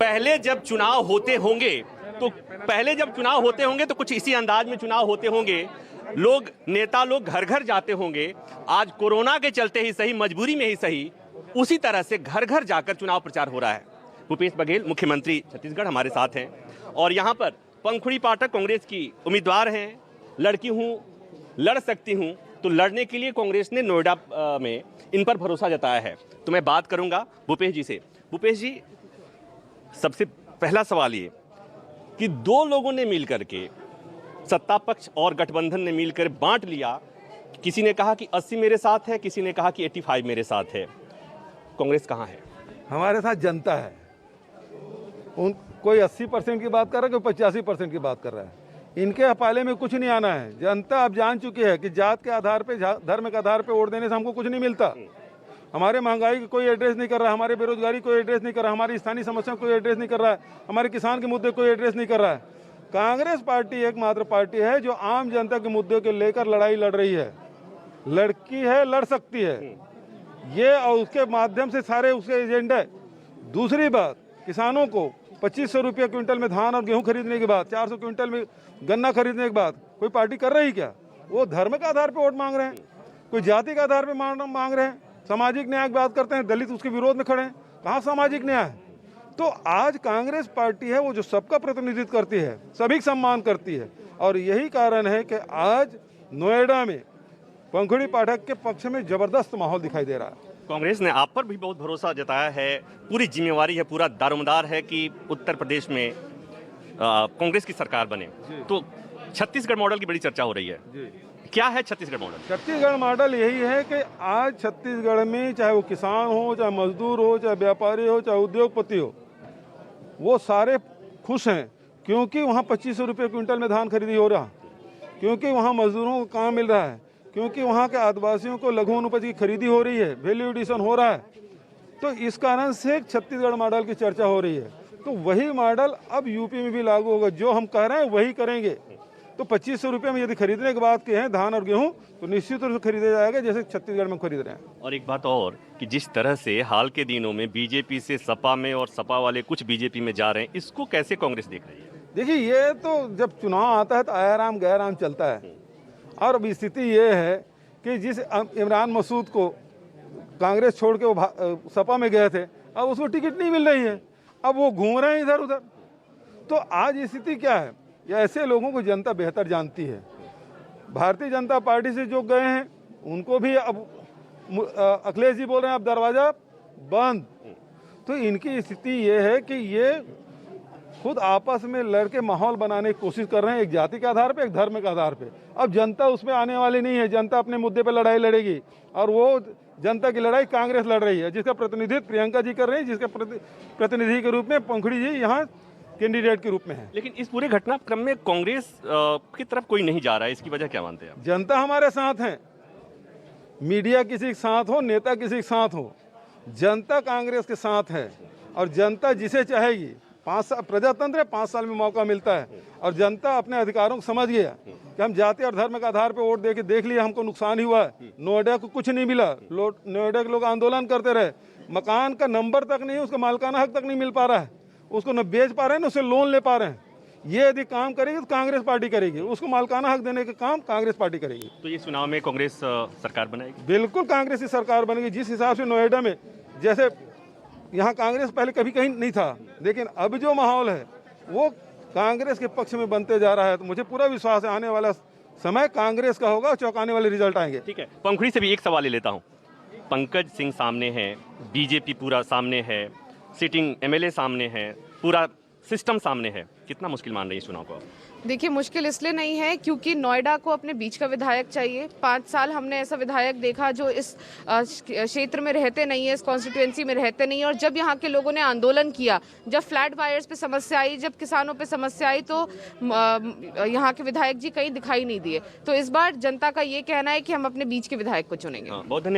पहले जब चुनाव होते होंगे तो कुछ इसी अंदाज में चुनाव होते होंगे। नेता लोग घर घर जाते होंगे। आज कोरोना के चलते ही सही, मजबूरी में ही सही, उसी तरह से घर घर जाकर चुनाव प्रचार हो रहा है। भूपेश बघेल मुख्यमंत्री छत्तीसगढ़ हमारे साथ हैं और यहाँ पर पंखुड़ी पाठक कांग्रेस की उम्मीदवार हैं। लड़की हूँ, लड़ सकती हूँ, तो लड़ने के लिए कांग्रेस ने नोएडा में इन पर भरोसा जताया है। तो मैं बात करूंगा भूपेश जी से। भूपेश जी, सबसे पहला सवाल ये कि दो लोगों ने मिलकर के, सत्ता पक्ष और गठबंधन ने मिलकर बांट लिया। किसी ने कहा कि 80 मेरे साथ है, किसी ने कहा कि 85 मेरे साथ है। कांग्रेस कहाँ है? हमारे साथ जनता है। कोई 80% की बात कर रहा है, कोई 85% की बात कर रहा है। इनके पाले में कुछ नहीं आना है। जनता अब जान चुकी है कि जात के आधार पे, धर्म के आधार पे वोट देने से हमको कुछ नहीं मिलता। हमारे महंगाई की कोई एड्रेस नहीं कर रहा है, हमारे बेरोजगारी कोई एड्रेस नहीं कर रहा है, हमारी स्थानीय समस्या कोई एड्रेस नहीं कर रहा है, हमारे किसान के मुद्दे कोई एड्रेस नहीं कर रहा है। कांग्रेस पार्टी एकमात्र पार्टी है जो आम जनता के मुद्दे को लेकर लड़ाई लड़ रही है। लड़की है, लड़ सकती है ये, और उसके माध्यम से सारे उसके एजेंडा है। दूसरी बात, किसानों को 2500 रुपये क्विंटल में धान और गेहूं खरीदने के बाद, 400 क्विंटल में गन्ना खरीदने के बाद कोई पार्टी कर रही क्या? वो धर्म के आधार पर वोट मांग रहे हैं, कोई जाति के आधार पर मांग रहे हैं। सामाजिक न्याय की बात करते हैं, दलित उसके विरोध में खड़े हैं। कहाँ सामाजिक न्याय है? तो आज कांग्रेस पार्टी है वो जो सबका प्रतिनिधित्व करती है, सभी का सम्मान करती है, और यही कारण है कि आज नोएडा में पंखुड़ी पाठक के पक्ष में जबरदस्त माहौल दिखाई दे रहा है। कांग्रेस ने आप पर भी बहुत भरोसा जताया है, पूरी जिम्मेवारी है, पूरा दारोमदार है कि उत्तर प्रदेश में कांग्रेस की सरकार बने। तो छत्तीसगढ़ मॉडल की बड़ी चर्चा हो रही है। क्या है छत्तीसगढ़ मॉडल? छत्तीसगढ़ मॉडल यही है कि आज छत्तीसगढ़ में चाहे वो किसान हो, चाहे मजदूर हो, चाहे व्यापारी हो, चाहे उद्योगपति हो, वो सारे खुश हैं, क्योंकि वहाँ 2500 रुपये क्विंटल में धान खरीदी हो रहा, क्योंकि वहाँ मजदूरों को काम मिल रहा है, क्योंकि वहाँ के आदिवासियों को लघु वनोपज की खरीदी हो रही है, वैल्यू एडिशन हो रहा है। तो इस कारण से छत्तीसगढ़ मॉडल की चर्चा हो रही है। तो वही मॉडल अब यूपी में भी लागू होगा। जो हम कह रहे हैं वही करेंगे। तो 2500 रुपये में यदि खरीदने के बाद के हैं धान और गेहूं, तो निश्चित रूप से खरीदा जाएगा जैसे छत्तीसगढ़ में खरीद रहे हैं। और एक बात और कि जिस तरह से हाल के दिनों में बीजेपी से सपा में और सपा वाले कुछ बीजेपी में जा रहे हैं, इसको कैसे कांग्रेस देख रही है? देखिए, ये तो जब चुनाव आता है तो आयाराम गैराम चलता है। और अब स्थिति ये है कि जिस इमरान मसूद को कांग्रेस छोड़ के वो सपा में गए थे, अब उसको टिकट नहीं मिल रही है, अब वो घूम रहे हैं इधर उधर। तो आज स्थिति क्या है, या ऐसे लोगों को जनता बेहतर जानती है। भारतीय जनता पार्टी से जो गए हैं उनको भी अब अखिलेश जी बोल रहे हैं अब दरवाजा बंद। तो इनकी स्थिति ये है कि ये खुद आपस में लड़के माहौल बनाने की कोशिश कर रहे हैं, एक जाति के आधार पे, एक धर्म के आधार पे। अब जनता उसमें आने वाली नहीं है। जनता अपने मुद्दे पे लड़ाई लड़ेगी, और वो जनता की लड़ाई कांग्रेस लड़ रही है, जिसका प्रतिनिधित्व प्रियंका जी कर रही है, जिसके प्रतिनिधि के रूप में पंखुड़ी जी यहाँ कैंडिडेट के रूप में है। लेकिन इस पूरे घटनाक्रम में कांग्रेस की तरफ कोई नहीं जा रहा है, इसकी वजह क्या मानते हैं आप? जनता हमारे साथ है। मीडिया किसी के साथ हो, नेता किसी के साथ हो, जनता कांग्रेस के साथ है। और जनता जिसे चाहेगी, 5 साल प्रजातंत्र है, 5 साल में मौका मिलता है, और जनता अपने अधिकारों को समझ गया कि हम जाति और धर्म के आधार पर वोट दे के देख लिया, हमको नुकसान ही हुआ है। नोएडा को कुछ नहीं मिला, नोएडा के लोग आंदोलन करते रहे, मकान का नंबर तक नहीं, उसका मालिकाना हक तक नहीं मिल पा रहा है, उसको न बेच पा रहे हैं, न उससे लोन ले पा रहे हैं। ये यदि काम करेगी तो कांग्रेस पार्टी करेगी, उसको मालिकाना हक देने का काम कांग्रेस पार्टी करेगी। तो ये चुनाव में कांग्रेस सरकार बनाएगी? बिल्कुल कांग्रेस की सरकार बनेगी। जिस हिसाब से नोएडा में, जैसे यहाँ कांग्रेस पहले कभी कहीं नहीं था, लेकिन अब जो माहौल है वो कांग्रेस के पक्ष में बनते जा रहा है। तो मुझे पूरा विश्वास है आने वाला समय कांग्रेस का होगा, चौंकाने वाले रिजल्ट आएंगे। ठीक है, पंखुड़ी से भी एक सवाल ले लेता हूँ। पंकज सिंह सामने है, बीजेपी पूरा सामने है, सिटिंग एमएलए सामने है, पूरा सिस्टम सामने है, कितना मुश्किल मान रही है चुनाव को? देखिए, मुश्किल इसलिए नहीं है क्योंकि नोएडा को अपने बीच का विधायक चाहिए। 5 साल हमने ऐसा विधायक देखा जो इस क्षेत्र में रहते नहीं है, इस कॉन्स्टिट्यूएंसी में रहते नहीं है। और जब यहाँ के लोगों ने आंदोलन किया, जब फ्लैट बायर्स पे समस्या आई, जब किसानों पे समस्या आई, तो यहाँ के विधायक जी कहीं दिखाई नहीं दिए। तो इस बार जनता का ये कहना है कि हम अपने बीच के विधायक को चुनेंगे। बहुत